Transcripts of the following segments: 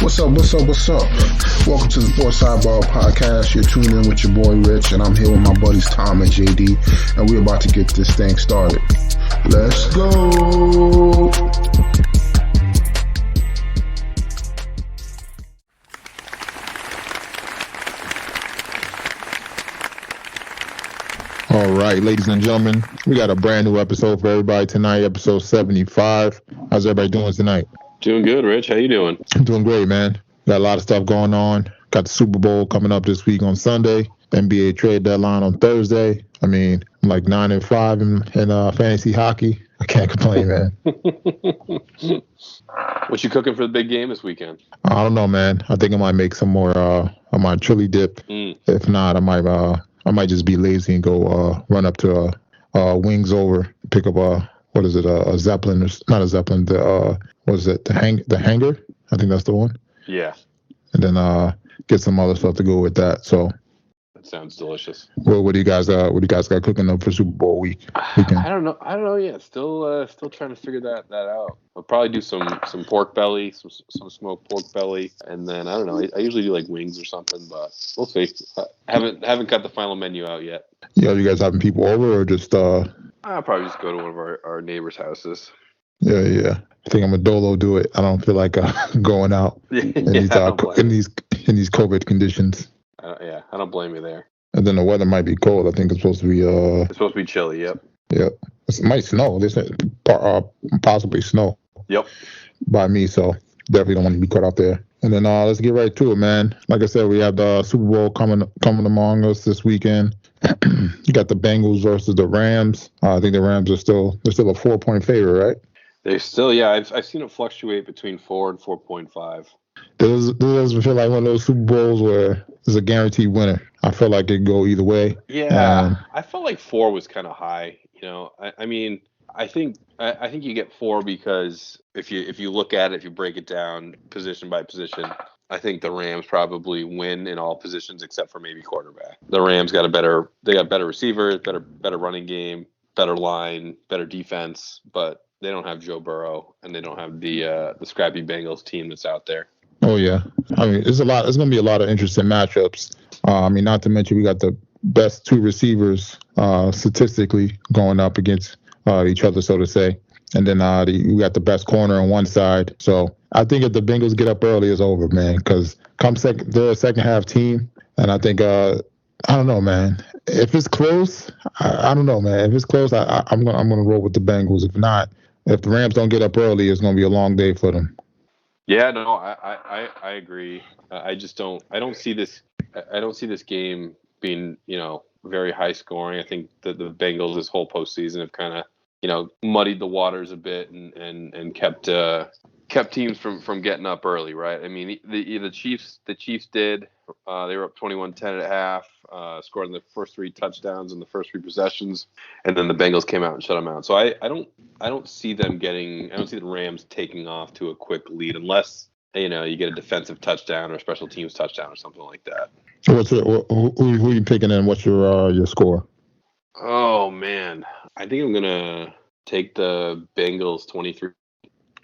What's up? Welcome to the Sports Sidebar Podcast. You're tuned in with your boy Rich, and I'm here with my buddies Tom and JD, and we're about to get this thing started. Let's go! All right, ladies and gentlemen, we got a brand new episode for everybody tonight, episode 75. How's everybody doing tonight? Doing good, Rich. How you doing? I'm doing great, man. Got a lot of stuff going on. Got the Super Bowl coming up this week on Sunday. NBA trade deadline on Thursday. I mean, I'm like 9-5 in fantasy hockey. I can't complain, man. What you cooking for the big game this weekend? I don't know, man. I think I might make some more. I might chili dip. If not, I might just be lazy and go run up to Wings Over, pick up a Zeppelin, not a Zeppelin, the Hanger? I think that's the one. Yeah. And then get some other stuff to go with that. So that sounds delicious. What do you guys got cooking up for Super Bowl weekend? I don't know yet. Still trying to figure that out. I'll probably do some pork belly, some smoked pork belly, and then I don't know. I usually do like wings or something, but we'll see. I haven't got the final menu out yet. Yeah, you guys having people over or just? I'll probably just go to one of our neighbors' houses. Yeah. I think I'm a dolo do it. I don't feel like going out in these COVID conditions. I don't blame you there. And then the weather might be cold. I think it's supposed to be. It's supposed to be chilly. Yep. It might snow. This possibly snow. Yep. By me, so definitely don't want to be caught out there. And then let's get right to it, man. Like I said, we have the Super Bowl coming among us this weekend. You got the Bengals versus the Rams. I think the Rams are still a 4-point favorite, right? They're still, yeah. I've seen it fluctuate between 4 and 4.5. This doesn't feel like one of those Super Bowls where there's a guaranteed winner. I feel like it could go either way. Yeah, I felt like 4 was kind of high. You know, I mean, I think you get 4 because if you look at it, if you break it down position by position, I think the Rams probably win in all positions except for maybe quarterback. The Rams got better receivers, better running game, better line, better defense, but they don't have Joe Burrow and they don't have the scrappy Bengals team that's out there. Oh yeah, I mean it's going to be a lot of interesting matchups. I mean, not to mention we got the best 2 receivers statistically going up against each other, so to say. And then you got the best corner on one side. So I think if the Bengals get up early, it's over, man. Because they're a second half team, and I think I don't know, man. If it's close, I don't know, man. If it's close, I'm gonna roll with the Bengals. If not, if the Rams don't get up early, it's gonna be a long day for them. Yeah, no, I agree. I don't see this game being, very high scoring. I think that the Bengals this whole postseason have kind of, muddied the waters a bit and kept teams from getting up early, right? I mean, the Chiefs did. They were up 21-10 at half, scored in the first 3 touchdowns in the first 3 possessions, and then the Bengals came out and shut them out. So I don't see the Rams taking off to a quick lead unless you get a defensive touchdown or a special teams touchdown or something like that. So who are you picking and what's your score? Oh man, I think I'm gonna take the Bengals 23.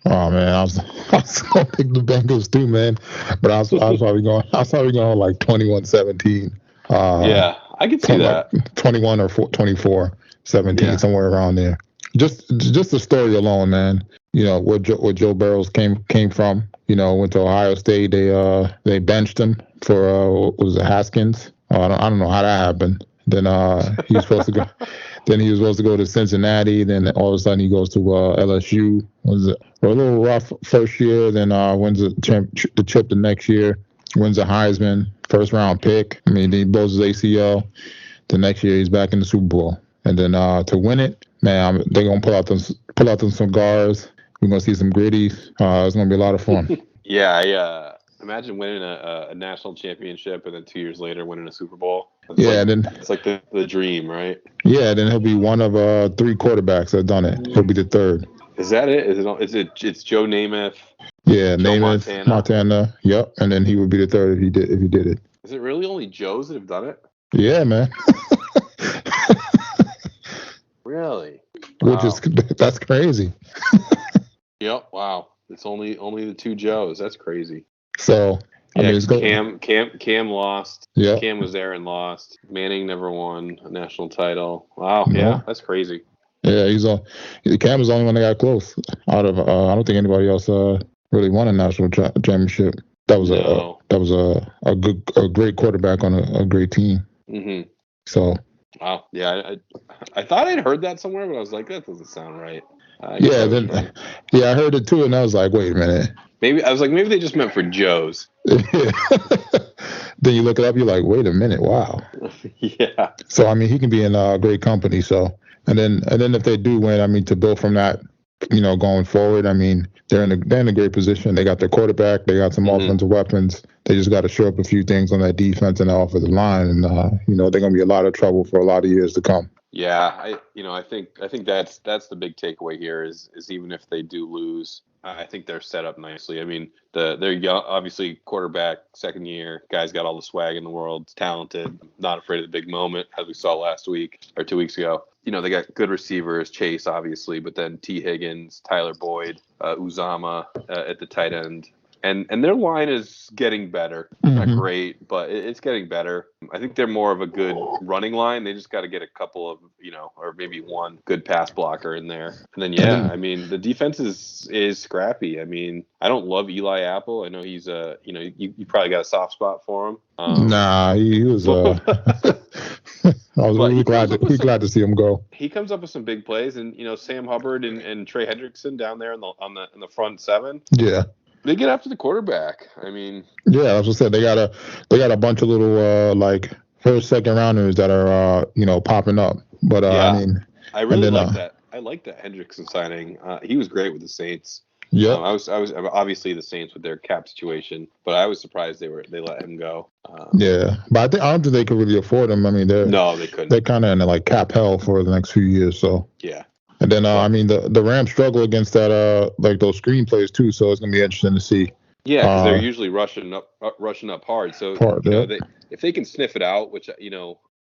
Oh man, I was gonna pick the Bengals too, man. But I was probably going like 21-17. Yeah, I could see that. 21 or 24-17, somewhere around there. Just the story alone, man. Where Joe Burrow came from. Went to Ohio State. They benched him for was it Haskins? I don't know how that happened. Then he was supposed to go. Then he was supposed to go to Cincinnati. Then all of a sudden he goes to LSU. Was it a little rough first year? Then wins the chip the next year. Wins a Heisman, first round pick. I mean, he blows his ACL. The next year he's back in the Super Bowl. And then to win it, man, they're gonna pull out them cigars. We're gonna see some gritties. It's gonna be a lot of fun. Yeah. Imagine winning a national championship and then 2 years later winning a Super Bowl. It's like the dream, right? Yeah, then he'll be one of 3 quarterbacks that have done it. He'll be the 3rd. Is that it? It's Joe Namath? Yeah, Namath, Montana. Yep, and then he would be the 3rd if he did it. Is it really only Joes that have done it? Yeah, man. Really? Wow. That's crazy. Yep. Wow. It's only the 2 Joes. That's crazy. So I mean, it's good. Cam lost. Yeah. Cam was there and lost. Manning never won a national title. Wow. No. Yeah, that's crazy. Yeah, Cam was the only one that got close. Out of I don't think anybody else really won a national championship. That was a great quarterback on a great team. Mm-hmm. So. Wow. Yeah, I thought I'd heard that somewhere, but I was like, that doesn't sound right. I heard it too, and I was like, wait a minute. Maybe they just meant for Joe's. Then you look it up, you're like, wait a minute, wow. Yeah. So I mean, he can be in great company. So and then if they do win, I mean, to build from that, going forward, I mean, they're in a great position. They got their quarterback, they got some offensive weapons. They just got to show up a few things on that defense and the offensive line, and they're going to be a lot of trouble for a lot of years to come. Yeah, I think that's the big takeaway here is even if they do lose, I think they're set up nicely. I mean, they're young, obviously quarterback, second year, guy's got all the swag in the world, talented, not afraid of the big moment, as we saw last week or 2 weeks ago. They got good receivers, Chase obviously, but then T. Higgins, Tyler Boyd, Uzama at the tight end. And their line is getting better. Not great, but it's getting better. I think they're more of a good running line. They just got to get a couple of, or maybe one good pass blocker in there. And then, I mean, the defense is scrappy. I mean, I don't love Eli Apple. I know he's you probably got a soft spot for him. Nah, he was. I was really glad to see him go. He comes up with some big plays, and Sam Hubbard and Trey Hendrickson down there in the front seven. Yeah. They get after the quarterback. I mean, yeah, as I said, they got a bunch of little like first, second rounders that are popping up. But I mean, I really like that. I like that Hendrickson signing. He was great with the Saints. Yeah, I was obviously the Saints with their cap situation, but I was surprised they let him go. Yeah, but I don't think they could really afford him. I mean, they couldn't. They're kind of in like cap hell for the next few years. So yeah. And then, I mean, the Rams struggle against that, like those screen plays too. So it's gonna be interesting to see. Yeah, because they're usually rushing up hard. So if they can sniff it out, which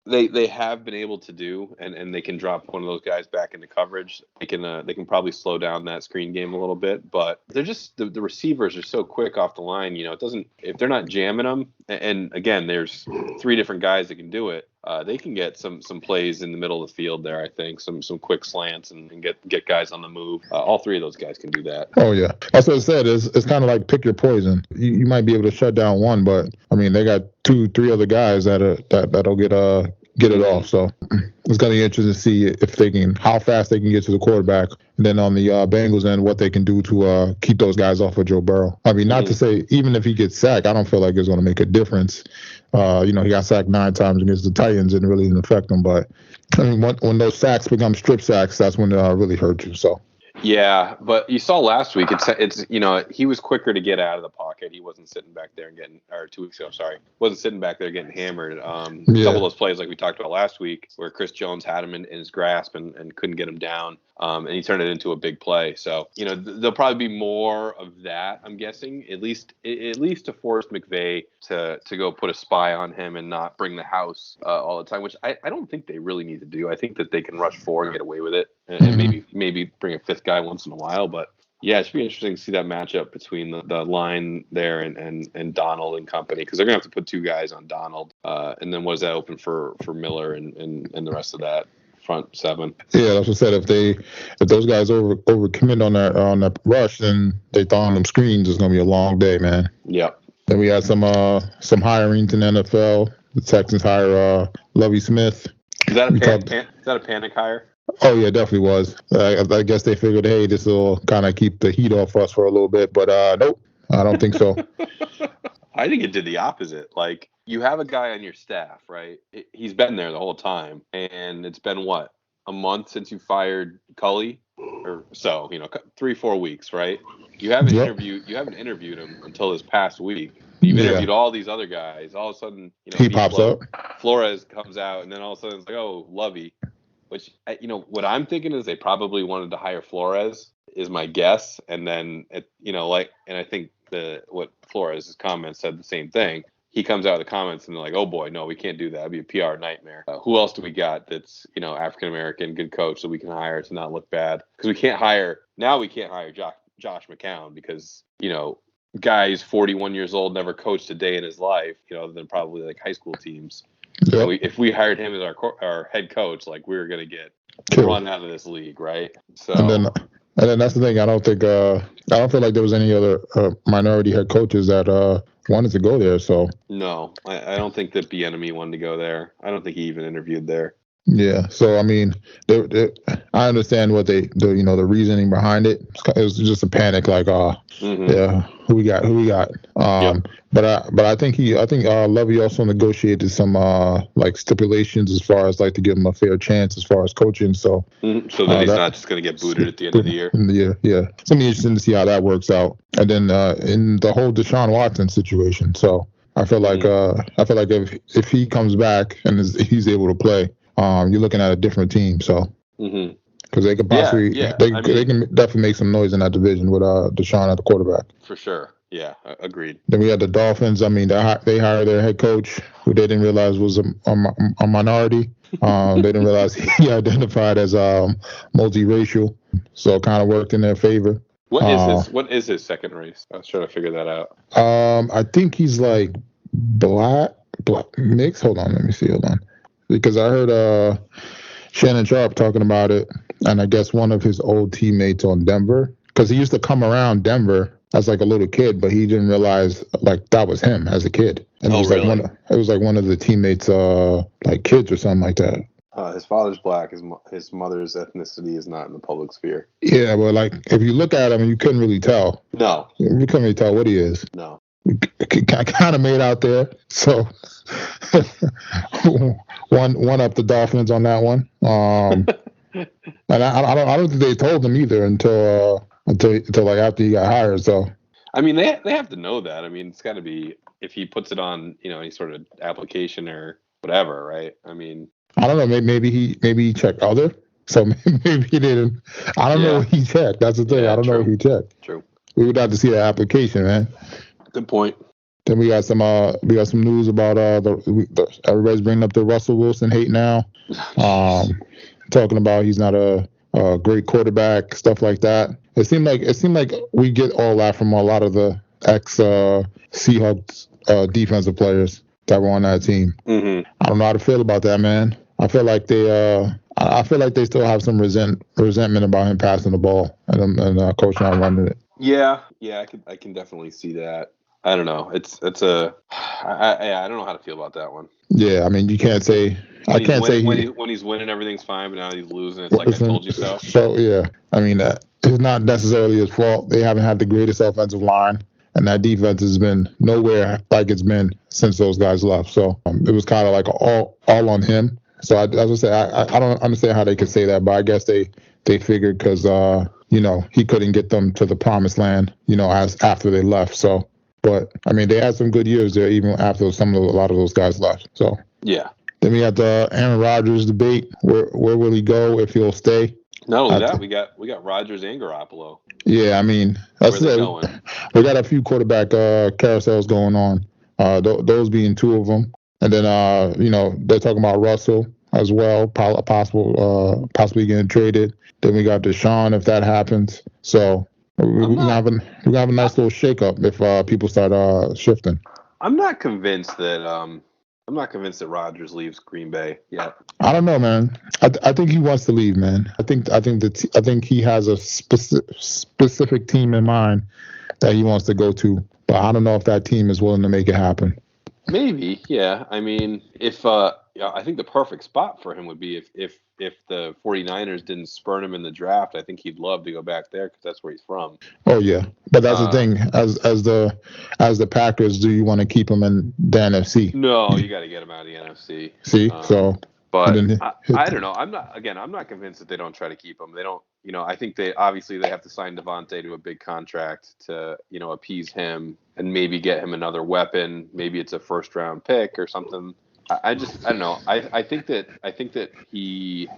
they have been able to do, and they can drop one of those guys back into coverage, they can probably slow down that screen game a little bit. But they're just the receivers are so quick off the line. It doesn't, if they're not jamming them. And again, there's 3 different guys that can do it. They can get some plays in the middle of the field there. I think some quick slants and get guys on the move. All 3 of those guys can do that. Oh yeah, that's what I said. It's kind of like pick your poison. You might be able to shut down one, but I mean they got 2-3 other guys that'll get it off. So it's gonna be interesting to see how fast they can get to the quarterback. And then on the Bengals end, what they can do to keep those guys off of Joe Burrow. I mean, not to say even if he gets sacked, I don't feel like it's going to make a difference. He got sacked 9 times against the Titans and it really didn't affect him. But I mean, when those sacks become strip sacks, that's when it really hurts you. So. Yeah, but you saw last week. It's he was quicker to get out of the pocket. He wasn't sitting back there and or 2 weeks ago. Sorry, wasn't sitting back there getting hammered. A couple of those plays like we talked about last week, where Chris Jones had him in his grasp and couldn't get him down, and he turned it into a big play. So there'll probably be more of that. I'm guessing at least to force McVay to go put a spy on him and not bring the house all the time, which I don't think they really need to do. I think that they can rush 4 and get away with it, and maybe bring a 5th guy once in a while. But yeah, it should be interesting to see that matchup between the line there and Donald and company, because they're gonna have to put 2 guys on Donald, and then what does that open for Miller and the rest of that front 7? Yeah, that's what I said. If those guys overcommit on that rush, then they throw on them screens, it's gonna be a long day, man. Yep. Then we had some hirings in the NFL. The Texans hire Lovie Smith. Is that a panic hire? Oh yeah, definitely was. I guess they figured, hey, this will kind of keep the heat off us for a little bit, but nope, I don't think so. I think it did the opposite. Like, you have a guy on your staff, right? He's been there the whole time, and it's been what, a month since you fired Cully, or so, 3-4 weeks, right? You haven't interviewed him until this past week. You've interviewed all these other guys. All of a sudden, he pops up. Flores comes out, and then all of a sudden it's like, oh, Lovey. Which, what I'm thinking is they probably wanted to hire Flores, is my guess. And then, and I think what Flores' comments said the same thing. He comes out of the comments and they're like, oh boy, no, we can't do that. It'd be a PR nightmare. Who else do we got that's, African-American, good coach that we can hire to not look bad? Because we can't hire Josh McCown because, guy who's 41 years old, never coached a day in his life, other than probably like high school teams. Yep. And if we hired him as our head coach, like we were gonna get run out of this league, right? So and then that's the thing. I don't feel like there was any other minority head coaches that wanted to go there. So no, I don't think that Bieniemy wanted to go there. I don't think he even interviewed there. Yeah, so I mean, I understand what the reasoning behind it. It was just a panic, like, yeah, who we got. Yep. But I think Levy also negotiated some like stipulations as far as like to give him a fair chance as far as coaching. So so that he's not just going to get booted at the end of the year. Yeah. It's gonna be interesting to see how that works out. And then in the whole Deshaun Watson situation, so I feel like if he comes back and he's able to play. You're looking at a different team, so because they could possibly they can definitely make some noise in that division with Deshaun at the quarterback. For sure, yeah, agreed. Then we had the Dolphins. I mean, they hired their head coach, who they didn't realize was a minority. They didn't realize he identified as multiracial, so it kind of worked in their favor. What is his second race? I was trying to figure that out. I think he's like black mix. Hold on, let me see. Hold on. Because I heard Shannon Sharp talking about it, and I guess one of his old teammates on Denver, because he used to come around Denver as like a little kid, but he didn't realize like that was him as a kid. And it was really? It was like one of the teammates' like kids or something like that. His father's black. His mother's ethnicity is not in the public sphere. Yeah, but like if you look at him, you couldn't really tell. No, you couldn't really tell what he is. No. Kind of made out there, so one up the Dolphins on that one. And I don't think they told him either until like after he got hired. So I mean, they have to know that. I mean, it's got to be if he puts it on any sort of application or whatever, right? I mean, I don't know. Maybe he checked other. So maybe he didn't. I don't know what he checked. That's the thing. Yeah, I don't know what he checked. True. We would have to see the application, man. Good point. Then we got some news about everybody's bringing up the Russell Wilson hate now, talking about he's not a great quarterback, stuff like that. It seemed like we get all that from a lot of the ex Seahawks defensive players that were on that team. I don't know how to feel about that, man. I feel like they still have some resentment about him passing the ball and coach not running it. Yeah, I can definitely see that. I don't know. I don't know how to feel about that one. Yeah, I mean, you can't say. When he's winning, everything's fine, but now he's losing. It's like I told you so. So yeah, I mean, it's not necessarily his fault. They haven't had the greatest offensive line, and that defense has been nowhere like it's been since those guys left. So it was kind of like all on him. So I was say I don't understand how they could say that, but I guess they figured because he couldn't get them to the promised land, as after they left. So. But I mean, they had some good years there, even after a lot of those guys left. So yeah. Then we got the Aaron Rodgers debate. Where will he go if he'll stay? Not only that, we got Rodgers and Garoppolo. Yeah, I mean, that's where they going? We got a few quarterback carousels going on. Those being two of them, and then they're talking about Russell as well, possibly getting traded. Then we got Deshaun if that happens. So. We're gonna have a nice little shakeup if people start shifting. I'm not convinced that Rodgers leaves Green Bay yet. I don't know, man. I think he wants to leave, man. I think he has a specific team in mind that he wants to go to, but I don't know if that team is willing to make it happen. Maybe, yeah. I mean, if I think the perfect spot for him would be if the 49ers didn't spurn him in the draft. I think he'd love to go back there because that's where he's from. Oh yeah, but that's the thing. As the Packers, do you want to keep him in the NFC? No, you got to get him out of the NFC. See, but I don't know. I'm not convinced that they don't try to keep him. They don't. I think they have to sign Devontae to a big contract to appease him and maybe get him another weapon. Maybe it's a first round pick or something. I don't know. I think that he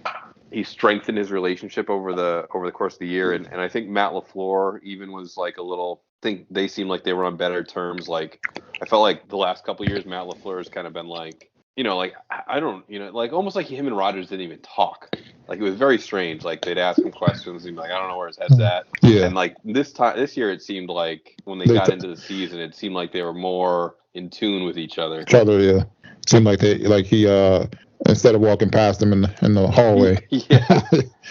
strengthened his relationship over the course of the year, and I think Matt LaFleur even was like a little. I think they seemed like they were on better terms. Like I felt like the last couple of years, Matt LaFleur has kind of been like, like I don't, like almost like him and Rodgers didn't even talk. Like, it was very strange. Like, they'd ask him questions and be like, I don't know where his head's at. Yeah. And like this year, it seemed like when they got into the season, it seemed like they were more in tune with each other. Yeah. Seemed like he instead of walking past him in the hallway. Yeah,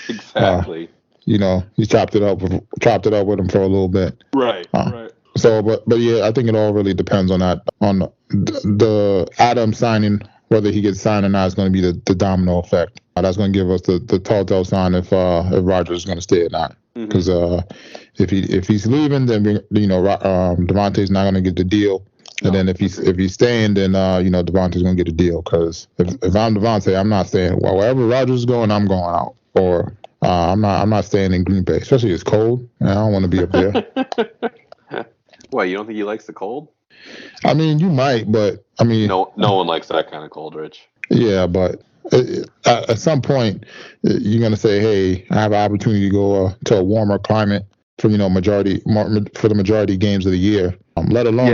exactly. He chopped it up with him for a little bit. Right. Right. So, but yeah, I think it all really depends on that. On the Adam signing, whether he gets signed or not, is going to be the domino effect. That's going to give us the telltale sign if Rodgers is going to stay or not. Because if he's leaving, then Devontae's not going to get the deal. And then if he's staying, then Devontae's going to get a deal. Because if I'm Devontae, I'm not staying. Well, wherever Rodgers is going, I'm going out. Or I'm not staying in Green Bay, especially it's cold. I don't want to be up there. Why, you don't think he likes the cold? I mean, you might, but I mean, no one likes that kind of cold, Rich. Yeah, but at some point, you're gonna say, "Hey, I have an opportunity to go to a warmer climate for the majority of games of the year." Let alone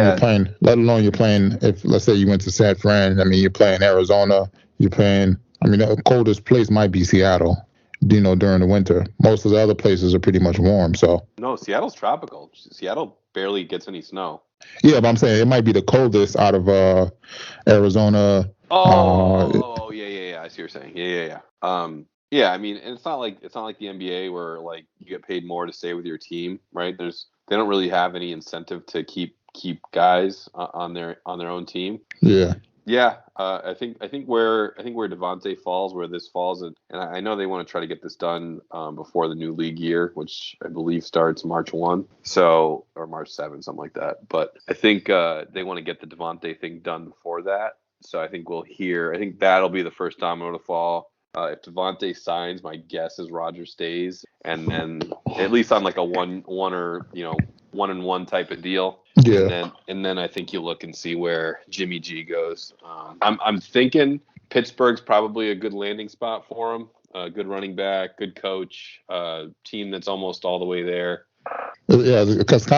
you're playing. If let's say you went to San Fran, I mean, you're playing Arizona. You're playing. I mean, the coldest place might be Seattle. During the winter, most of the other places are pretty much warm. So no, Seattle's tropical. Seattle barely gets any snow. Yeah, but I'm saying it might be the coldest out of Arizona. Yeah. I see what you're saying. Yeah. Yeah, I mean, and it's not like the NBA where like you get paid more to stay with your team, right? They don't really have any incentive to keep guys on their own team. Yeah. Yeah, I think where Devontae falls, where this falls, and I know they want to try to get this done before the new league year, which I believe starts March 1, or March 7, something like that. But I think they want to get the Devontae thing done before that. So I think I think that'll be the first domino to fall. If Devontae signs, my guess is Rodgers stays, and then at least on like a one or 1-and-1 type of deal. Yeah. And then I think you look and see where Jimmy G goes. I'm thinking Pittsburgh's probably a good landing spot for him. Good running back, good coach, team that's almost all the way there. Yeah, because he's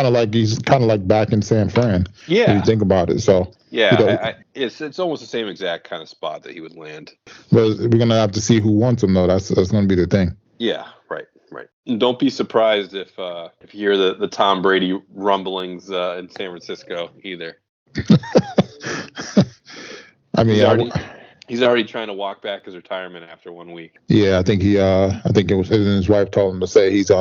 kind of like back in San Fran. Yeah. When you think about it. So yeah, it's almost the same exact kind of spot that he would land. But we're gonna have to see who wants him though. That's gonna be the thing. Yeah. Right. And don't be surprised if you hear the Tom Brady rumblings in San Francisco either. I mean, he's already trying to walk back his retirement after 1 week. Yeah, I think it was his wife told him to say he's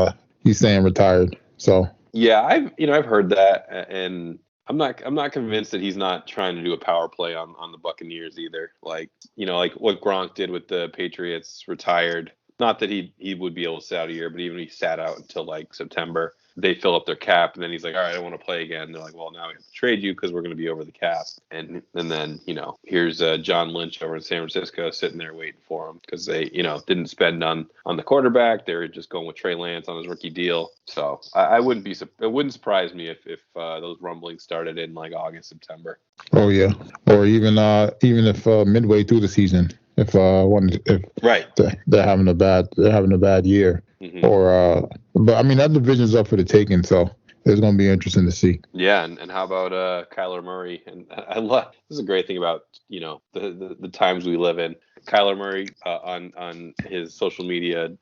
staying retired. So yeah, I've heard that, and I'm not convinced that he's not trying to do a power play on the Buccaneers either. Like what Gronk did with the Patriots, retired. Not that he would be able to sit out a year, but even if he sat out until like September, they fill up their cap, and then he's like, all right, I want to play again. They're like, well, now we have to trade you because we're going to be over the cap. And then, here's John Lynch over in San Francisco sitting there waiting for him because they, didn't spend on the quarterback. They were just going with Trey Lance on his rookie deal. So it wouldn't surprise me if those rumblings started in like August, September. Oh yeah, or even if midway through the season. If right, they're having a bad year, but I mean that division's up for the taking, so it's going to be interesting to see. Yeah, and how about Kyler Murray? And I love this is a great thing about the times we live in. Kyler Murray on his social media,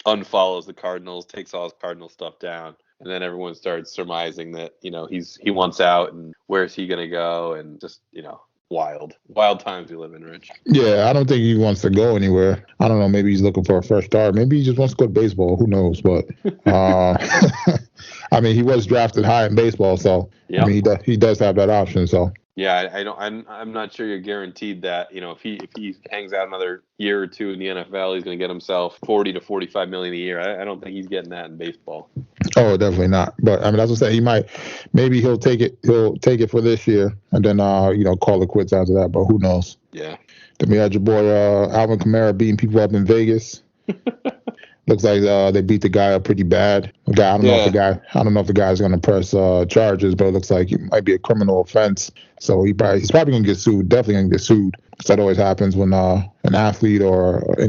unfollows the Cardinals, takes all his Cardinal stuff down. And then everyone starts surmising that he wants out and where's he gonna go, and just wild times we live in, Rich. Yeah, I don't think he wants to go anywhere. I don't know. Maybe he's looking for a fresh start. Maybe he just wants to go to baseball. Who knows? But I mean, he was drafted high in baseball, so yep. I mean, he does have that option. So yeah, I'm not sure you're guaranteed that. If he hangs out another year or two in the NFL, he's going to get himself $40 to $45 million a year. I don't think he's getting that in baseball. Oh, definitely not. But I mean, that's what I'm saying. Maybe he'll take it for this year, and then call it quits after that. But who knows? Yeah. Then we had your boy Alvin Kamara beating people up in Vegas. Looks like they beat the guy up pretty bad. I don't know if the guy's going to press charges, but it looks like it might be a criminal offense. So he's probably going to get sued. Definitely going to get sued. That always happens when an athlete or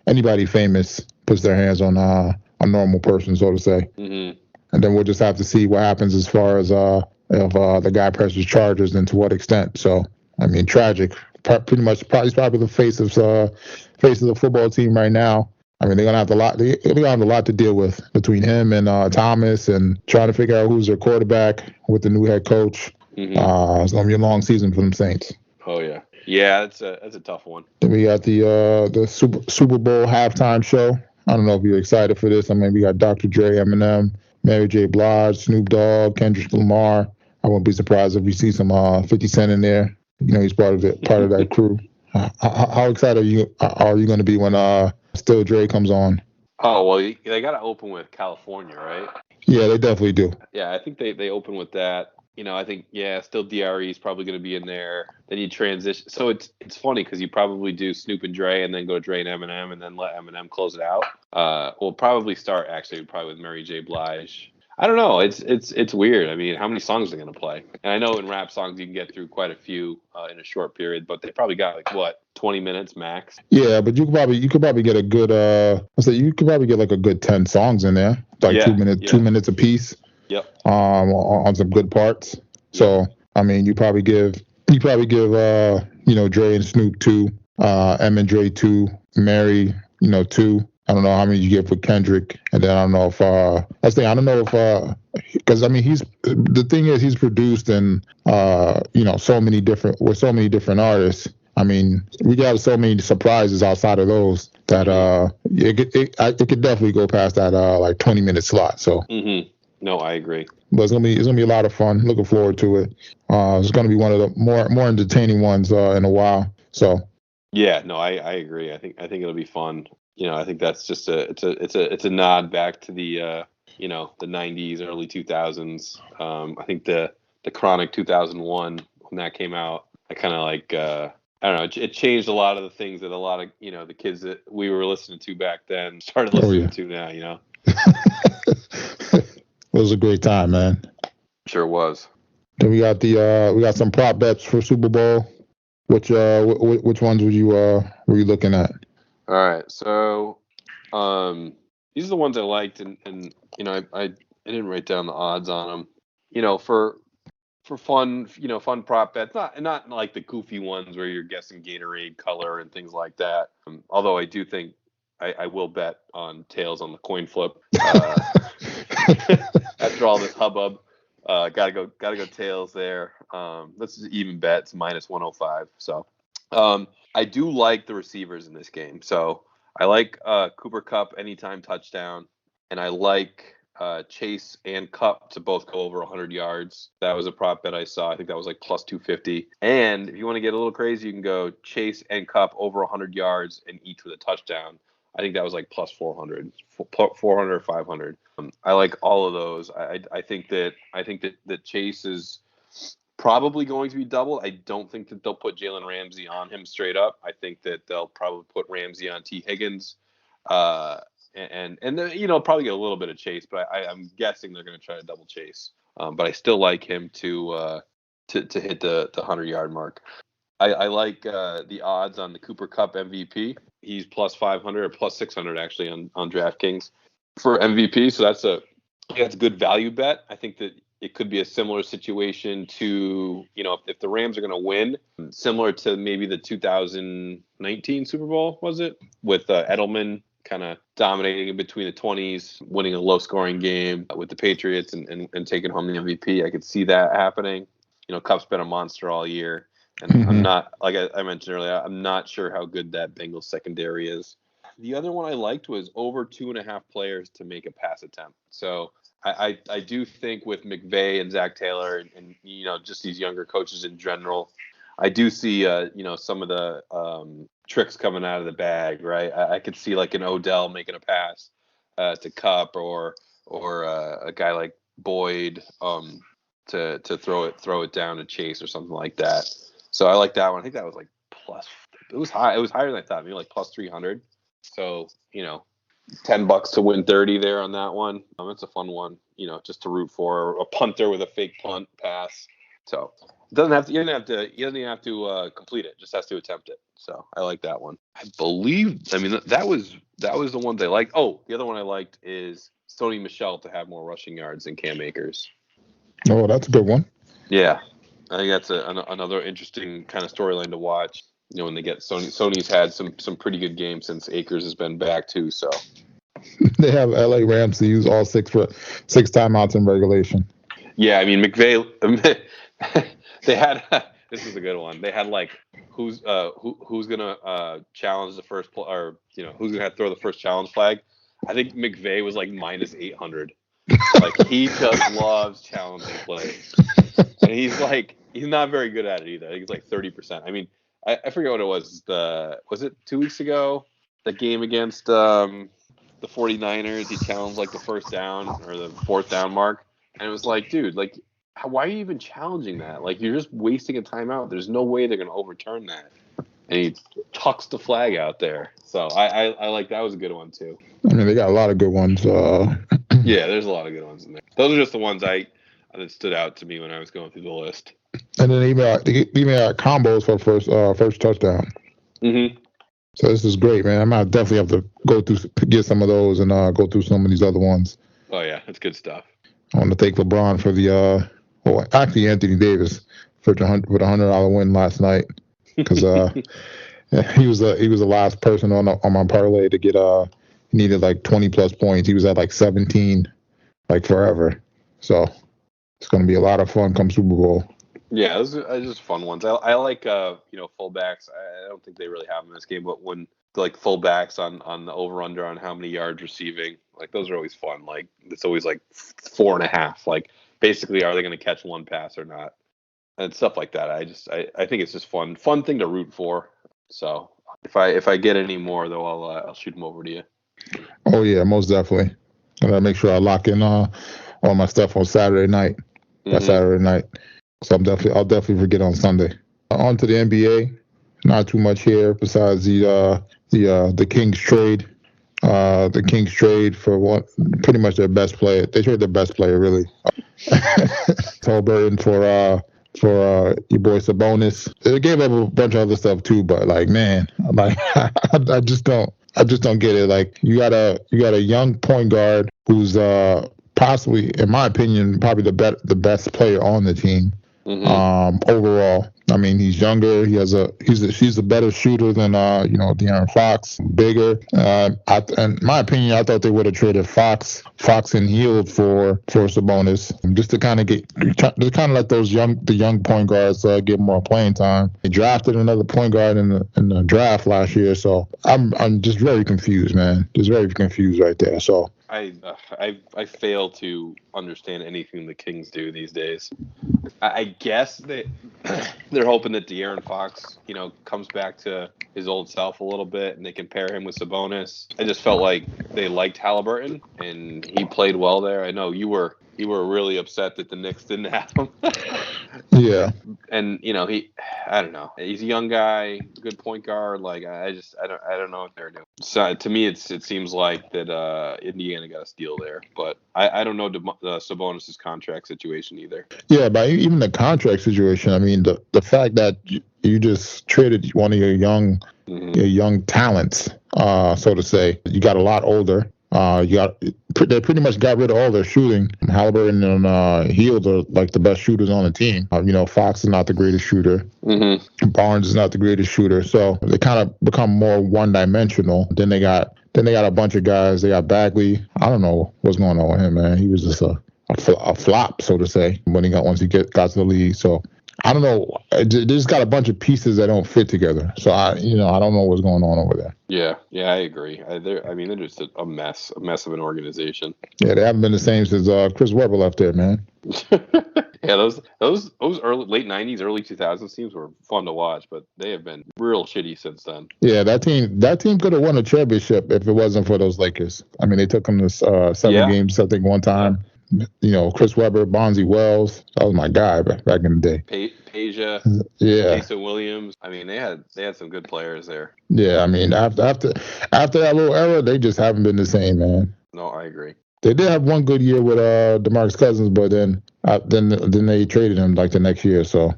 anybody famous puts their hands on a normal person, so to say. Mm-hmm. And then we'll just have to see what happens as far as if the guy presses charges and to what extent. So I mean, tragic. Pretty much, he's probably the face of the football team right now. I mean, they're gonna have a lot to deal with between him and Thomas, and trying to figure out who's their quarterback with the new head coach. It's gonna be a long season for them Saints. Oh yeah. That's a tough one. Then we got the Super Bowl halftime show. I don't know if you're excited for this. I mean, we got Dr. Dre, Eminem, Mary J. Blige, Snoop Dogg, Kendrick Lamar. I won't be surprised if we see some 50 Cent in there. You know, he's part of that crew. How excited are you going to be when Still Dre comes on? Oh well, they got to open with California, right? Yeah, they definitely do. Yeah, I think they open with that. You know, I think still DRE is probably going to be in there. Then you transition. So it's funny because you probably do Snoop and Dre, and then go Dre and Eminem, and then let Eminem close it out. We'll probably start with Mary J. Blige. I don't know. It's weird. I mean, how many songs are they going to play? And I know in rap songs you can get through quite a few in a short period, but they probably got 20 minutes max. Yeah, but you could probably get a good you could probably get a good 10 songs in there, 2 minutes a piece. Yep. On some good parts. So I mean, you probably give Dre and Snoop 2, M and Dre 2, Mary 2. I don't know how many you get for Kendrick, and then I don't know if because I mean he's produced in so many different artists. I mean, we got so many surprises outside of those that it could definitely go past that 20-minute slot. So. Mm-hmm. No, I agree. But it's gonna be a lot of fun. Looking forward to it. It's gonna be one of the more entertaining ones in a while. So. Yeah, no, I agree. I think it'll be fun. I think that's just it's a nod back to the the 90s, early 2000s. I think the Chronic 2001 when that came out, I kind of I don't know. It changed a lot of the things that a lot of the kids that we were listening to back then started listening to now. It was a great time, man. Sure was. Then we got some prop bets for Super Bowl. Which ones were you looking at? All right, so these are the ones I liked, and I didn't write down the odds on them. For fun, fun prop bets, not like the goofy ones where you're guessing Gatorade color and things like that. Although I do think I will bet on tails on the coin flip. After all this hubbub, gotta go tails there. This is even bet. It's minus 105. So I do like the receivers in this game. So I like Cooper Kupp anytime touchdown, and I like Chase and Kupp to both go over 100 yards. That was a prop bet I saw. I think that was plus 250. And if you want to get a little crazy, you can go Chase and Kupp over 100 yards and each with a touchdown. I think that was plus 400 or 500. I like all of those. I think that Chase is probably going to be doubled. I don't think that they'll put Jalen Ramsey on him straight up. I think that they'll probably put Ramsey on T. Higgins, and then, probably get a little bit of Chase. But I'm guessing they're going to try to double Chase. But I still like him to hit the 100-yard mark. I like the odds on the Cooper Kupp MVP. He's plus 500 or plus 600 actually on DraftKings for MVP. So that's a good value bet. I think that it could be a similar situation to, if the Rams are going to win, similar to maybe the 2019 Super Bowl, was it? With Edelman kind of dominating in between the 20s, winning a low-scoring game with the Patriots and taking home the MVP. I could see that happening. Kupp's been a monster all year. And I'm not, like I mentioned earlier, I'm not sure how good that Bengals secondary is. The other one I liked was over 2.5 players to make a pass attempt. So I do think with McVay and Zach Taylor and just these younger coaches in general, I do see some of the tricks coming out of the bag, right? I could see an Odell making a pass to Kupp or a guy like Boyd to throw it down to Chase or something like that. So I like that one. I think that was plus. It was high. It was higher than I thought. Maybe plus 300. So $10 to win 30 there on that one. It's a fun one. Just to root for a punter with a fake punt pass. So it doesn't have to. He doesn't even have to complete it. Just has to attempt it. So I like that one. I believe. I mean that was the ones I liked. Oh, the other one I liked is Sony Michel to have more rushing yards than Cam Akers. Oh, that's a good one. Yeah. I think that's another interesting kind of storyline to watch. when they get Sony's had some pretty good games since Akers has been back too. So They have LA Rams to use all six timeouts in regulation. yeah, I mean McVay. They had this is a good one. They had like who's gonna challenge the first or who's gonna have to throw the first challenge flag. I think McVay was like minus 800. Like he just loves challenging plays, and he's not very good at it either. I think it's like 30%. I mean, I forget what it was. Was it 2 weeks ago? The game against the 49ers, he challenged like the first down or the fourth down mark, and it was like, dude, like, why are you even challenging that? Like, you're just wasting a timeout. There's no way they're gonna overturn that. And he tucks the flag out there. So I like that was a good one too. I mean, they got a lot of good ones. Yeah, there's a lot of good ones in there. Those are just the ones that stood out to me when I was going through the list. And then even combos for first touchdown. Mm-hmm. So this is great, man. I might definitely have to go through, get some of those, and go through some of these other ones. Oh yeah, that's good stuff. I want to thank LeBron for the actually Anthony Davis for $100 win last night, because he was the last person on my parlay to get he needed like 20 plus points. He was at like 17 like forever. So it's going to be a lot of fun come Super Bowl. Yeah, those are just fun ones. I like fullbacks. I don't think they really have them in this game, but when like fullbacks on the over under on how many yards receiving, like those are always fun. Like it's always like 4.5. Like basically, are they going to catch one pass or not, and stuff like that. I think it's just fun thing to root for. So if I get any more though, I'll shoot them over to you. Oh yeah, most definitely. I gotta make sure I lock in all my stuff on Saturday night. Saturday night. So I'll definitely forget on Sunday. On to the NBA. Not too much here besides the Kings trade. The Kings trade for pretty much their best player. They traded their best player really. Tolbert for your boy Sabonis. They gave up a bunch of other stuff too, but like, man, like I just don't get it. Like you got a young point guard who's possibly, in my opinion, probably the best player on the team. Mm-hmm. Overall. I mean, he's younger. He's a better shooter than De'Aaron Fox, bigger. In my opinion, I thought they would have traded Fox and Hield for Sabonis, just to kind of let the young point guards get more playing time. They drafted another point guard in the draft last year, so I'm just very confused, man. Just very confused right there. So I fail to understand anything the Kings do these days. I guess they're hoping that De'Aaron Fox, comes back to his old self a little bit, and they can pair him with Sabonis. I just felt like they liked Halliburton, and he played well there. I know you were really upset that the Knicks didn't have him. Yeah. And I don't know. He's a young guy, good point guard. Like I don't know what they're doing. So to me, it seems like that Indiana got a steal there, but I don't know Sabonis' contract situation either. Yeah, but even the contract situation. I mean, the fact that you just traded one of your young talents, so to say. You got a lot older. They pretty much got rid of all their shooting. Halliburton and Hield are like the best shooters on the team. Fox is not the greatest shooter. Mm-hmm. Barnes is not the greatest shooter. So they kind of become more one-dimensional. Then they got a bunch of guys. They got Bagley. I don't know what's going on with him, man. He was just a flop, so to say, once he got to the league. So I don't know. They just got a bunch of pieces that don't fit together. So I don't know what's going on over there. Yeah, I agree. They're just a mess of an organization. Yeah, they haven't been the same since Chris Webber left there, man. Yeah, those early late '90s, early 2000s teams were fun to watch, but they have been real shitty since then. Yeah, that team could have won a championship if it wasn't for those Lakers. I mean, they took them to 7 games, I think, one time. Chris Webber, Bonzi Wells, that was my guy back in the day. Peja, yeah, Jason Williams. I mean, they had some good players there. Yeah, I mean, after that little era, they just haven't been the same, man. No, I agree. They did have one good year with DeMarcus Cousins, but then they traded him like the next year. So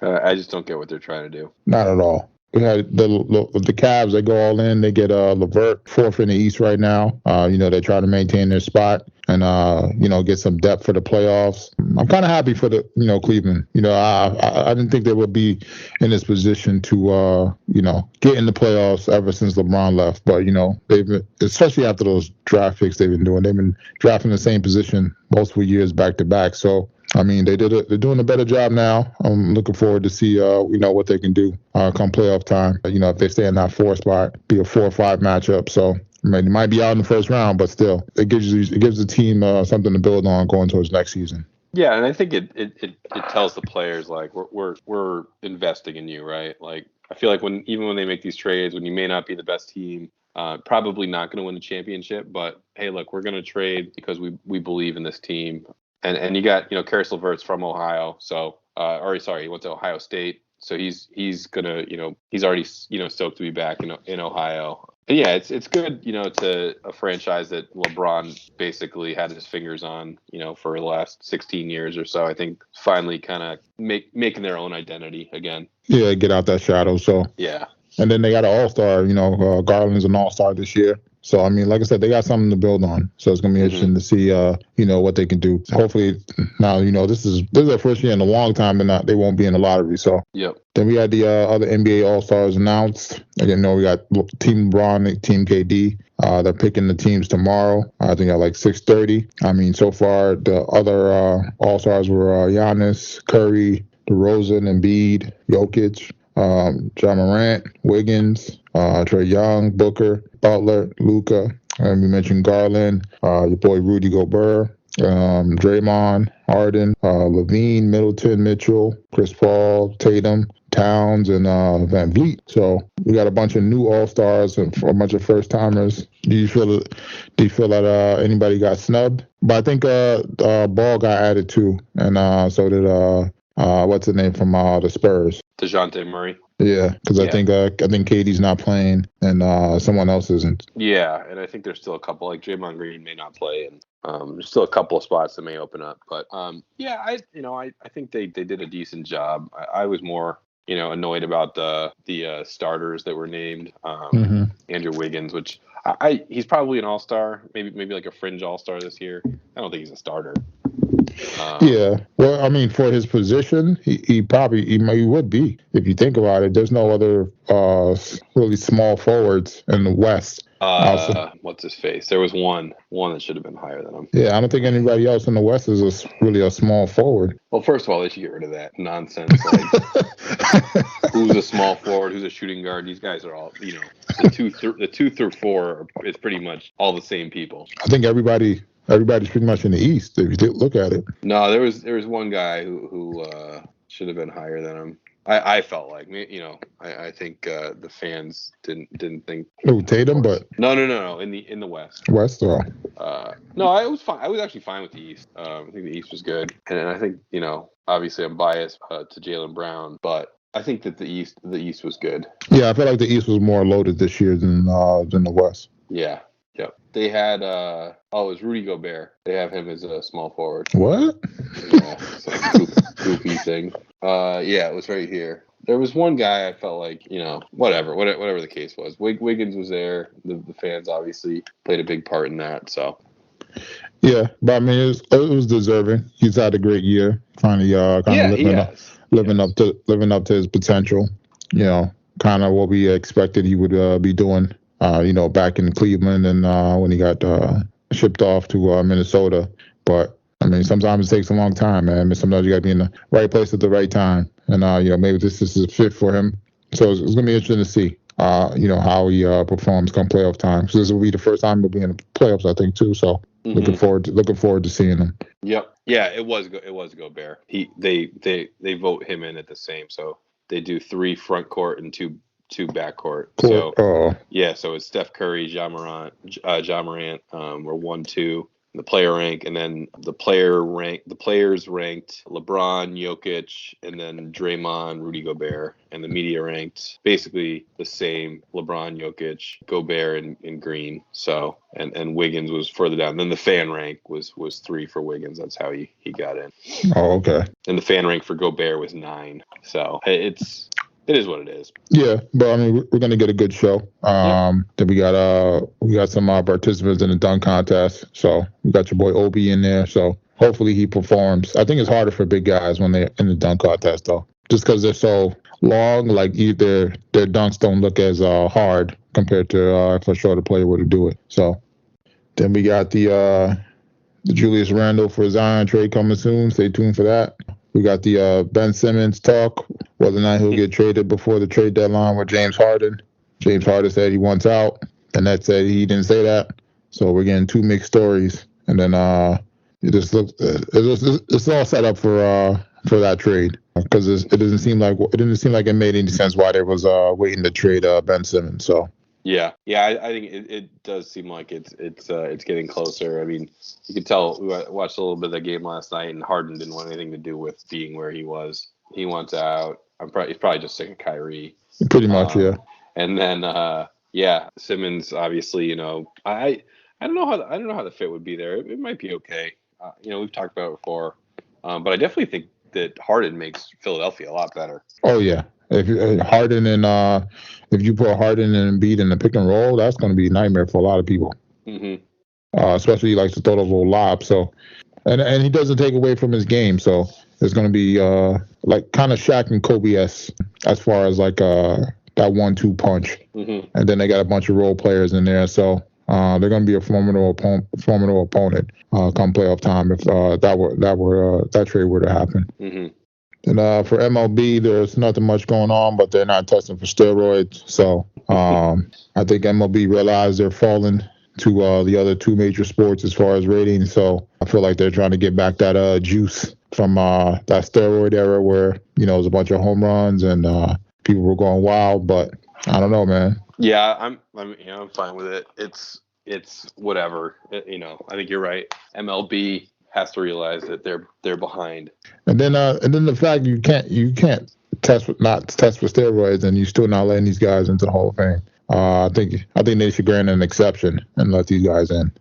I just don't get what they're trying to do. Not at all. We had the Cavs. They go all in. They get LeVert, 4th in the East right now. They try to maintain their spot. and get some depth for the playoffs. I'm kind of happy for the Cleveland. I didn't think they would be in this position to get in the playoffs ever since LeBron left, but they've been, especially after those draft picks they've been drafting the same position multiple years back to back. So I mean, they're doing a better job now. I'm looking forward to see what they can do come playoff time. If they stay in that 4 spot, be a 4 or 5 matchup. So I mean, it might be out in the first round, but still, it gives the team something to build on going towards next season. Yeah, and I think it tells the players like we're investing in you, right? Like I feel like even when they make these trades, when you may not be the best team, probably not going to win a championship, but hey, look, we're going to trade because we believe in this team. And you got Karis LeVert's from Ohio, so he went to Ohio State, so he's gonna he's already stoked to be back in Ohio. And yeah, it's good to a franchise that LeBron basically had his fingers on for the last 16 years or so. I think finally kind of making their own identity again. Yeah, get out that shadow. So yeah. And then they got an all-star. Garland's an all-star this year. So, I mean, like I said, they got something to build on. So it's going to be interesting to see, what they can do. Hopefully, now, this is their first year in a long time, and they won't be in the lottery. So yep. Then we had the other NBA All-Stars announced. Again, we got Team LeBron, Team KD. They're picking the teams tomorrow. I think at like 6:30. I mean, so far, the other All-Stars were Giannis, Curry, DeRozan, Embiid, Jokic, Ja Morant, Wiggins, Trae Young, Booker, Butler, Luka, and we mentioned Garland, your boy Rudy Gobert, Draymond, Harden, Levine, Middleton, Mitchell, Chris Paul, Tatum, Towns, and Van Vliet. So we got a bunch of new All-Stars and a bunch of first-timers. Do you feel that anybody got snubbed? But I think Ball got added too, and so did what's the name from the Spurs? DeJounte Murray. Yeah, because I think KD's not playing and someone else isn't. Yeah, and I think there's still a couple, like Draymond Green may not play, and there's still a couple of spots that may open up. But I think they did a decent job. I was more annoyed about the starters that were named. Andrew Wiggins, which he's probably an all-star, maybe like a fringe all-star this year. I don't think he's a starter. Yeah, well, I mean, for his position, he would be. If you think about it, there's no other really small forwards in the West. What's his face? There was one that should have been higher than him. Yeah, I don't think anybody else in the West is really a small forward. Well, first of all, they should get rid of that nonsense. Like, who's a small forward? Who's a shooting guard? These guys are all, the 2 through 4 is pretty much all the same people. I think everybody's pretty much in the East if you look at it. No, there was one guy who should have been higher than him. I felt like I think the fans didn't think. Oh, Tatum, but no. In the West. West, or no, I was fine. I was actually fine with the East. I think the East was good, and I think obviously I'm biased to Jaylen Brown, but I think that the East was good. Yeah, I feel like the East was more loaded this year than the West. Yeah. Yep. They had it was Rudy Gobert. They have him as a small forward. What? Yeah, some goofy thing. Yeah, it was right here. There was one guy I felt like, whatever the case was. Wiggins was there. The fans obviously played a big part in that. So. Yeah, but I mean, it was deserving. He's had a great year. Finally, living up to his potential. Kind of what we expected he would be doing. Back in Cleveland and when he got shipped off to Minnesota. But, I mean, sometimes it takes a long time, man. Sometimes you got to be in the right place at the right time. And, maybe this is a fit for him. So it's going to be interesting to see, how he performs come playoff time. So this will be the first time he'll be in the playoffs, I think, too. So looking forward to seeing him. Yep. Yeah, it was Gobert. They vote him in at the same. So they do 3 front court and 2 backcourt. So so it's Steph Curry, Ja Morant were 1, 2 in the player rank, and then the players ranked LeBron, Jokic, and then Draymond, Rudy Gobert, and the media ranked basically the same: LeBron, Jokic, Gobert, and Green. So and Wiggins was further down. Then the fan rank was 3 for Wiggins. That's how he got in. Oh, okay. And the fan rank for Gobert was 9. So it's it is what it is. Yeah, but I mean, we're gonna get a good show. Then we got some participants in the dunk contest. So we got your boy Obi in there. So hopefully he performs. I think it's harder for big guys when they're in the dunk contest though, just because they're so long. Like either their dunks don't look as hard compared to if a shorter player were to do it. So then we got the Julius Randle for Zion trade coming soon. Stay tuned for that. We got the Ben Simmons talk, whether or not he'll get traded before the trade deadline with James Harden. James Harden said he wants out, and that said he didn't say that. So we're getting two mixed stories, and then it just looks it's all set up for that trade because it didn't seem like it made any sense why they was waiting to trade Ben Simmons. So. Yeah, I think it does seem like it's getting closer. I mean, you could tell. We watched a little bit of the game last night, and Harden didn't want anything to do with being where he was. He wants out. He's probably just sick of Kyrie. Pretty much, yeah. And then, Simmons. Obviously, I don't know how the fit would be there. It might be okay. We've talked about it before, but I definitely think that Harden makes Philadelphia a lot better. Oh yeah. If Harden and if you put Harden and Embiid in the pick and roll, that's going to be a nightmare for a lot of people. Mm-hmm. Especially he likes to throw those little lobs. So, and he doesn't take away from his game. So it's going to be like kind of Shaq and Kobe-esque as far as like that 1-2 punch. Mm-hmm. And then they got a bunch of role players in there. So they're going to be a formidable opponent come playoff time if that trade were to happen. Mm-hmm. And for MLB, there's nothing much going on, but they're not testing for steroids. So I think MLB realized they're falling to the other two major sports as far as ratings. So I feel like they're trying to get back that juice from that steroid era where, it was a bunch of home runs and people were going wild. But I don't know, man. Yeah, I'm fine with it. It's whatever. I think you're right. MLB has to realize that they're behind. And then the fact you can't test for steroids and you're still not letting these guys into the Hall of Fame. I think they should grant an exception and let these guys in.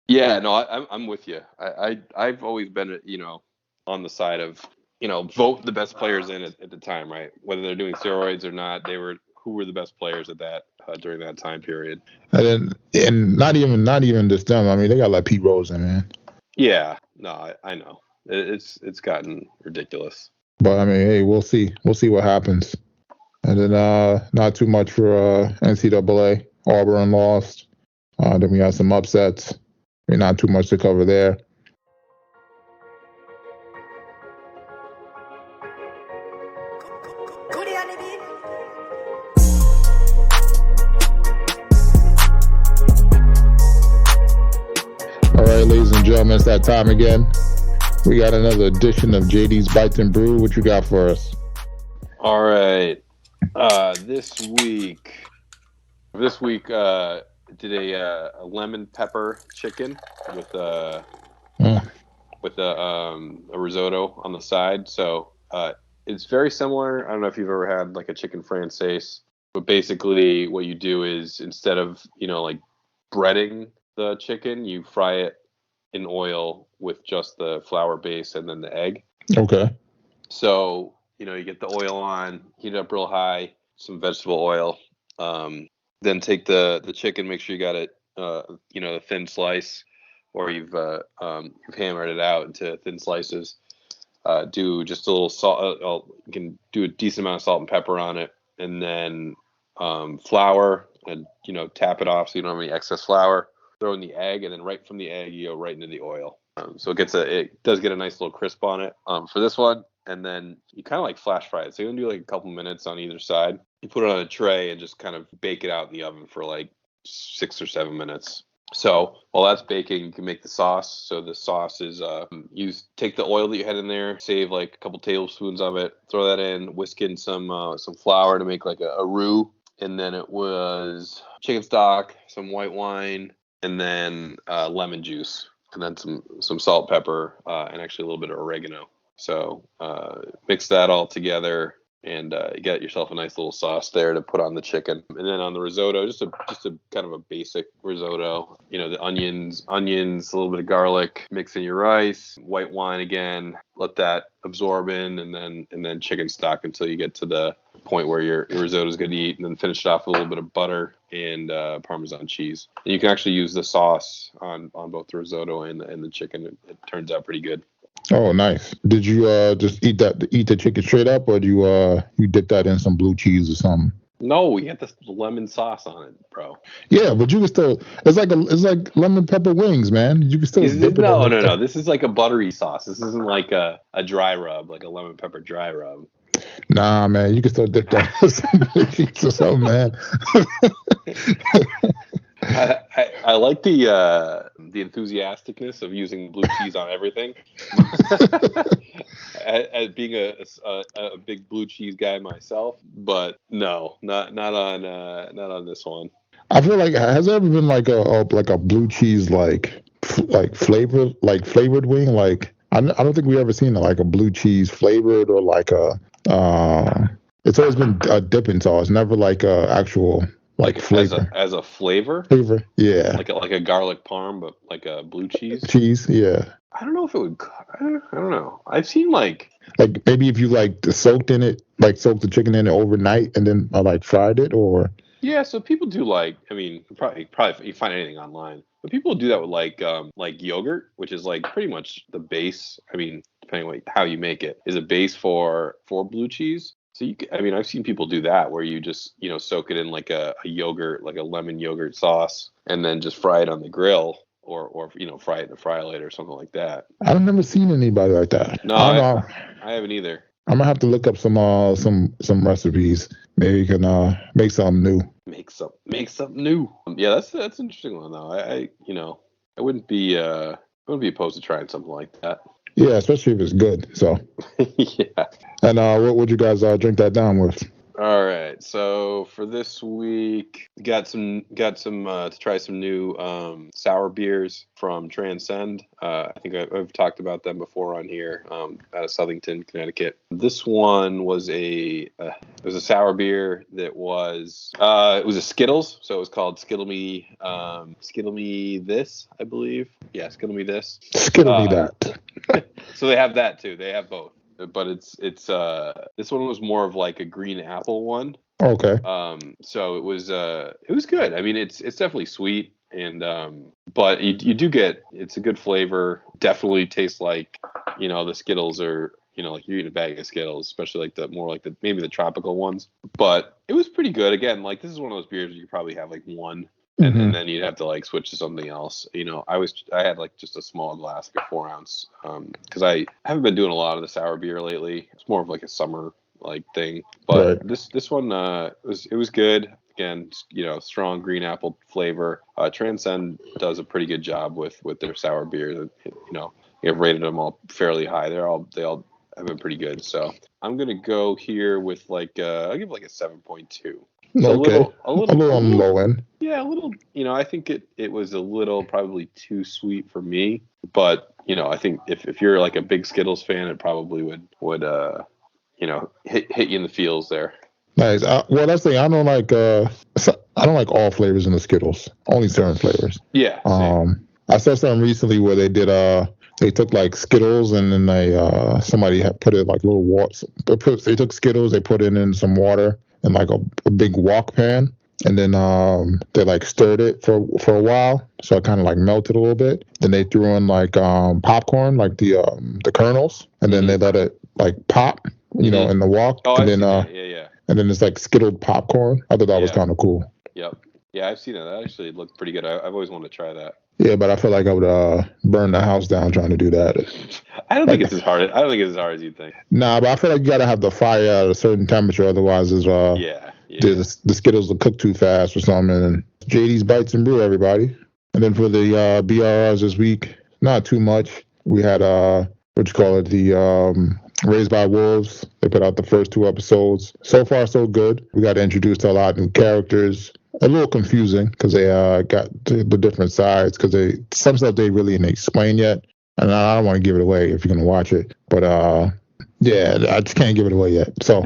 Yeah, no, I'm with you. I've always been on the side of vote the best players in at the time, right? Whether they're doing steroids or not, who were the best players at that during that time period. And not even just them. I mean, they got like Pete Rose in, man. Yeah, no, I know. It's gotten ridiculous. But I mean, hey, we'll see. We'll see what happens. And then not too much for NCAA. Auburn lost. Then we had some upsets. I mean, not too much to cover there. All right, ladies and gentlemen, it's that time again. We got another edition of JD's Bites and Brew. What you got for us? All right. This week did a lemon pepper chicken with a risotto on the side. So it's very similar. I don't know if you've ever had like a chicken française, but basically what you do is instead of like breading the chicken, you fry it in oil with just the flour base and then the egg. Okay. So, you get the oil on, heat it up real high, some vegetable oil. Then take the chicken, make sure you got it, a thin slice, or you've hammered it out into thin slices. Do just a little salt. You can do a decent amount of salt and pepper on it, and then flour, and tap it off so you don't have any excess flour. Throw in the egg, and then right from the egg you go right into the oil. So it does get a nice little crisp on it for this one. And then you kind of like flash fry it. So you're gonna do like a couple minutes on either side. You put it on a tray and just kind of bake it out in the oven for like 6 or 7 minutes. So while that's baking, you can make the sauce. So the sauce is take the oil that you had in there, save like a couple tablespoons of it, throw that in, whisk in some flour to make like a roux, and then it was chicken stock, some white wine, and then lemon juice, and then some salt, pepper, and actually a little bit of oregano. So mix that all together, and you get yourself a nice little sauce there to put on the chicken. And then on the risotto, just a kind of a basic risotto. The onions, a little bit of garlic, mix in your rice, white wine again, let that absorb in, and then chicken stock until you get to the point where your risotto is good to eat, and then finish it off with a little bit of butter and Parmesan cheese. And you can actually use the sauce on both the risotto and the chicken. It turns out pretty good. Oh, nice. Did you just eat the chicken straight up, or do you dip that in some blue cheese or something? No, we had the lemon sauce on it, bro. Yeah, but you can still. It's like lemon pepper wings, man. You can still dip it. No. This is like a buttery sauce. This isn't like a dry rub, like a lemon pepper dry rub. Nah, man, you can still dip that in some blue cheese or something, man. I like the enthusiasticness of using blue cheese on everything. As being a big blue cheese guy myself, but no, not on this one. I feel like, has there ever been like a blue cheese like flavored wing? Like I don't think we ever seen like a blue cheese flavored, or like it's always been a dipping sauce, never like a actual like flavor. As a flavor? Flavor, yeah. Like a garlic parm, but like a blue cheese? Cheese, yeah. I don't know if it would. I don't know. I've seen like maybe if you like soaked the chicken in it overnight and then like fried it, or. Yeah, so people do probably you find anything online, but people do that with like yogurt, which is like pretty much the base. I mean, depending on how you make it, is a base for blue cheese. So I've seen people do that where you just soak it in like a yogurt, like a lemon yogurt sauce, and then just fry it on the grill, or fry it in a fry-lite or something like that. I've never seen anybody like that. No, I haven't either. I'm gonna have to look up some recipes. Maybe you can make something new. Make something new. Yeah, that's an interesting one though. I wouldn't be opposed to trying something like that. Yeah, especially if it's good. So. Yeah. And what would you guys drink that down with? All right. So for this week, got some to try some new sour beers from Transcend. I think I've talked about them before on here. Out of Southington, Connecticut. This one was a sour beer that was it was a Skittles, so it was called Skittle Me This, I believe. Yeah, Skittle Me This. Skittle Me That. So they have that too. They have both. But it's this one was more of like a green apple one. Okay. So it was good. I mean, it's definitely sweet, and but you do get, it's a good flavor. Definitely tastes like the Skittles are like you're eating a bag of Skittles, especially like maybe the tropical ones. But it was pretty good. Again, like this is one of those beers you could probably have like one. And then you'd have to like switch to something else. I had like just a small glass, like a 4 ounce, because I haven't been doing a lot of the sour beer lately. It's more of like a summer like thing. But right. This one it was good. Again, strong green apple flavor. Transcend does a pretty good job with their sour beers. I've rated them all fairly high. They all have been pretty good. So I'm gonna go here with I'll give like a 7.2. So okay. A little on the low end. Yeah, a little. I think it was a little probably too sweet for me. But I think if you're like a big Skittles fan, it probably would hit you in the feels there. Nice. Well, that's the thing. I don't like all flavors in the Skittles. Only certain flavors. Yeah. I saw something recently where they did they took like Skittles and then somebody had put it like little water. They took Skittles, they put it in some water in like a big wok pan, and then they like stirred it for a while, so it kind of like melted a little bit. Then they threw in like popcorn, like the kernels, and then they let it like pop, in the wok. Oh, and then yeah. And then it's like Skittled popcorn. I thought that was kind of cool. Yep. Yeah, I've seen it. That actually looked pretty good. I've always wanted to try that. Yeah, but I feel like I would burn the house down trying to do that. I don't think it's as hard as you'd think. Nah, but I feel like you gotta have the fire at a certain temperature, otherwise, the Skittles will cook too fast or something. And JD's Bites and Brew, everybody. And then for the BRRs this week, not too much. We had the Raised by Wolves. They put out the first 2 episodes. So far, so good. We got introduced to a lot of new characters. A little confusing because they got the different sides, because some stuff they really didn't explain yet, and I don't want to give it away if you're gonna watch it, but yeah, I just can't give it away yet. So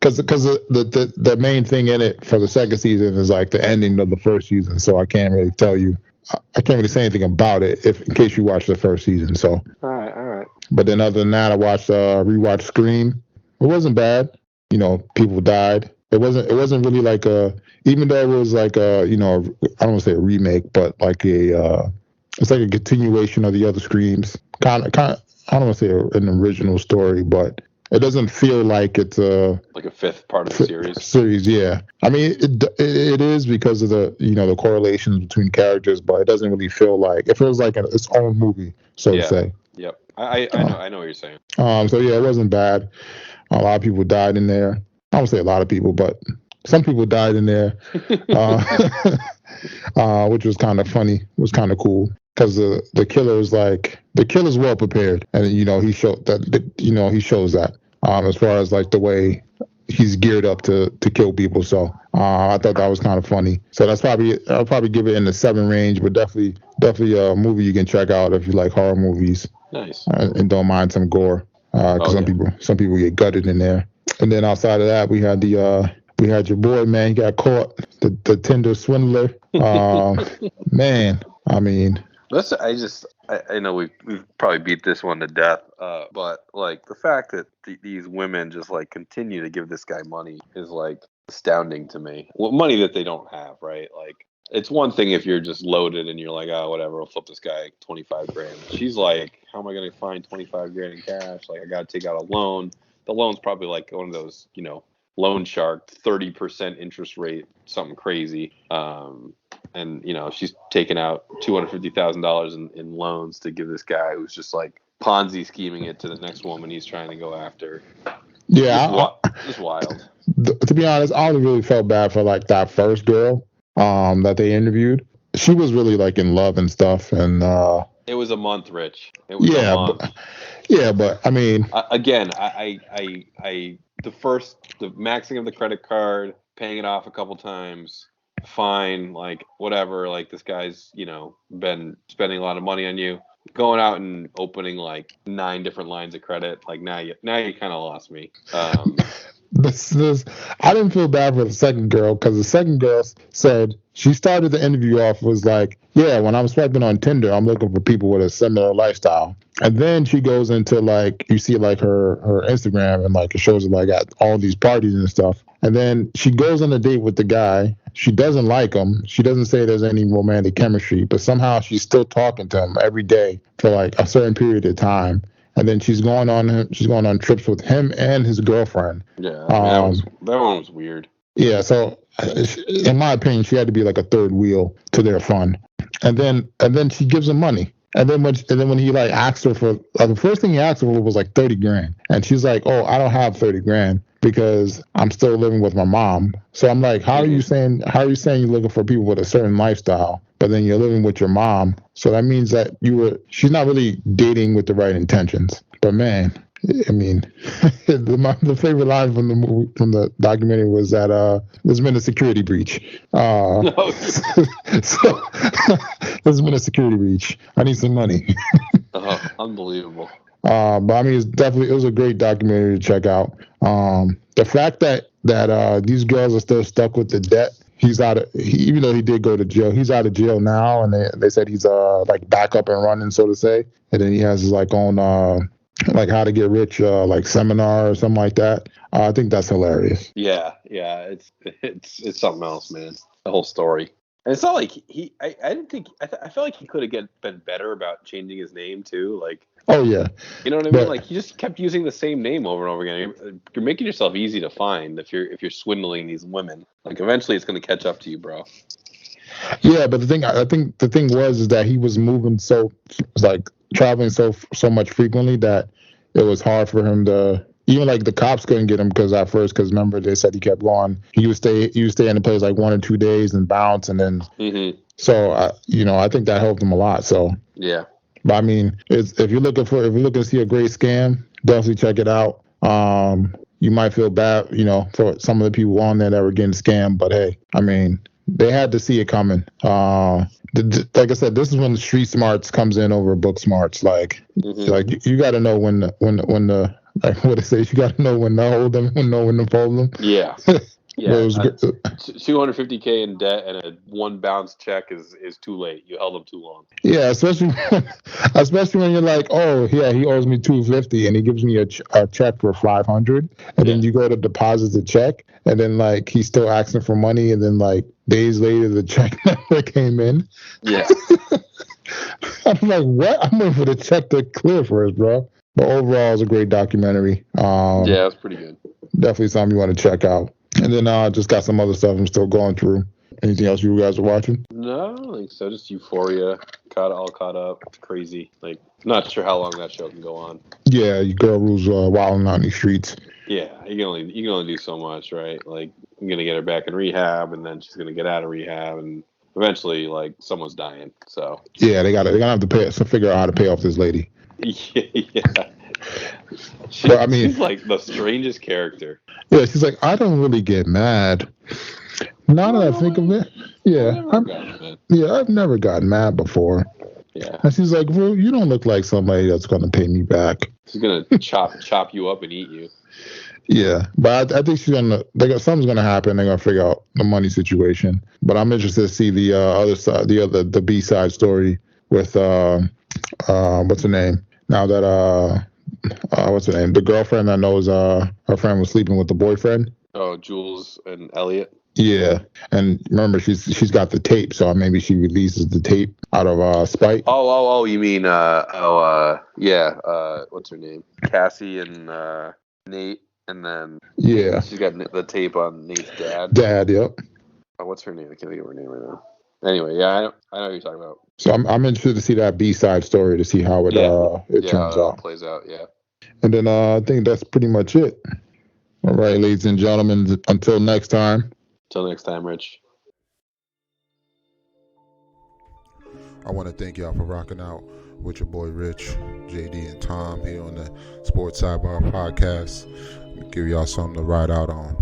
because the main thing in it for the second season is like the ending of the first season, so I can't really tell you. I can't really say anything about it in case you watch the first season. So all right. But then other than that, I rewatched Scream. It wasn't bad. people died. It wasn't really like even though it was like I don't want to say a remake, but like it's like a continuation of the other Screams. Kind of, I don't want to say an original story, but it doesn't feel like it's like a fifth part of the series. Series, yeah. I mean, it is because of the correlations between characters, but it doesn't really feel like it feels like its own movie, so to say. Yep. I know what you're saying. So yeah, it wasn't bad. A lot of people died in there. I won't say a lot of people, but some people died in there, which was kind of funny. It was kind of cool because the killer's well prepared, and he showed that. He shows that as far as like the way he's geared up to kill people. So I thought that was kind of funny. So I'll probably give it in the 7 range, but definitely a movie you can check out if you like horror movies. Nice. And don't mind some gore. Because some people get gutted in there. And then outside of that, we had your boy, man. He got caught, the Tinder Swindler. Man, I mean, I know we've probably beat this one to death, but like the fact that these women just like continue to give this guy money is like astounding to me. Well, money that they don't have, right? Like, it's one thing if you're just loaded and you're like, oh, whatever, I'll flip this guy 25 grand. She's like, how am I going to find 25 grand in cash? Like, I got to take out a loan. The loan's probably like one of those, loan shark, 30% interest rate, something crazy. And, she's taken out $250,000 in loans to give this guy who's just like Ponzi scheming it to the next woman he's trying to go after. Yeah. Just wild. To be honest, I only really felt bad for like that first girl that they interviewed. She was really like in love and stuff, and it was a month, Rich. It was a month. But I mean, again, the maxing of the credit card, paying it off a couple times, fine, like whatever. Like, this guy's been spending a lot of money on you, going out and opening like 9 different lines of credit. Like, now you kind of lost me. I didn't feel bad for the second girl, because the second girl said she started the interview off was like, yeah, when I'm swiping on Tinder, I'm looking for people with a similar lifestyle. And then she goes into like, you see like her Instagram, and like it shows her like at all these parties and stuff. And then she goes on a date with the guy. She doesn't like him. She doesn't say there's any romantic chemistry, but somehow she's still talking to him every day for like a certain period of time. And then she's going on trips with him and his girlfriend. Yeah, that one was weird. Yeah, so in my opinion, she had to be like a third wheel to their fun. And then she gives him money. And then when he like asked her for the first thing he asked her for was like 30 grand, and she's like, "Oh, I don't have 30 grand because I'm still living with my mom." So I'm like, how are you saying you're looking for people with a certain lifestyle, but then you're living with your mom? So that means that she's not really dating with the right intentions. But man, I mean, the favorite line from the documentary was that there's been a security breach. So there's been a security breach. I need some money. Unbelievable. But I mean, it was a great documentary to check out. The fact that these girls are still stuck with the debt. Even though he did go to jail, he's out of jail now, and they said he's like back up and running, so to say. And then he has his like own like how to get rich like seminar or something like that. I think that's hilarious. Yeah, it's something else, man. The whole story. And it's not like I feel like he could have been better about changing his name too. Like, oh yeah, you know what I mean? Like, he just kept using the same name over and over again. You're making yourself easy to find if you're swindling these women. Like, eventually it's going to catch up to you, bro. Yeah, but I think the thing was that he was moving traveling so much frequently that it was hard for him to. Even like the cops couldn't get him because remember they said he kept going. He would stay in the place like 1 or 2 days and bounce, and then so I think that helped him a lot. So yeah, but I mean, if you're looking to see a great scam, definitely check it out. You might feel bad, for some of the people on there that were getting scammed, but hey, I mean, they had to see it coming. Like I said, this is when the street smarts comes in over book smarts. Like, like you got to know when the like what they say, you got to know when to hold them and know when to fold them. Yeah. Yeah, Well, it was 250K in debt and a one bounce check is too late. You held them too long. yeah, especially when you're like, oh yeah, he owes me 250, and he gives me a check for 500, and then you go to deposit the check, and then like he's still asking for money, and then like days later the check never came in. Yeah. I'm like, what? I'm waiting for the check to clear first, bro. But overall, it's a great documentary. Yeah, it's pretty good. Definitely something you want to check out. And then just got some other stuff I'm still going through. Anything else you guys are watching? No, I don't think so. Just Euphoria, all caught up. It's crazy. Like, not sure how long that show can go on. Yeah, your girl who's wilding out in the streets. Yeah, you can only do so much, right? Like, I'm gonna get her back in rehab, and then she's gonna get out of rehab, and eventually, like, someone's dying. So yeah, they're gonna have to figure out how to pay off this lady. Yeah. She's like the strangest character. Yeah, she's like, I don't really get mad. Now that I think of it, I've never gotten mad before. Yeah. And she's like, well, you don't look like somebody that's gonna pay me back. She's gonna chop you up and eat you. Yeah, but I think something's gonna happen. They're gonna figure out the money situation. But I'm interested to see the other side, the B side story with what's her name? Now that what's her name? The girlfriend that knows her friend was sleeping with the boyfriend. Oh, Jules and Elliot. Yeah, and remember she's got the tape, so maybe she releases the tape out of spite. Oh, you mean what's her name? Cassie and Nate, and then she's got the tape on Nate's dad. Yep. Oh, what's her name? I can't think of her name right now. Anyway, yeah, I know what you're talking about. So I'm interested to see that B-side story to see how it turns out. Plays out, yeah. And then I think that's pretty much it. All right, ladies and gentlemen, until next time. Till next time, Rich. I want to thank y'all for rocking out with your boy Rich, JD, and Tom here on the Sports Sidebar Podcast. Give y'all something to ride out on.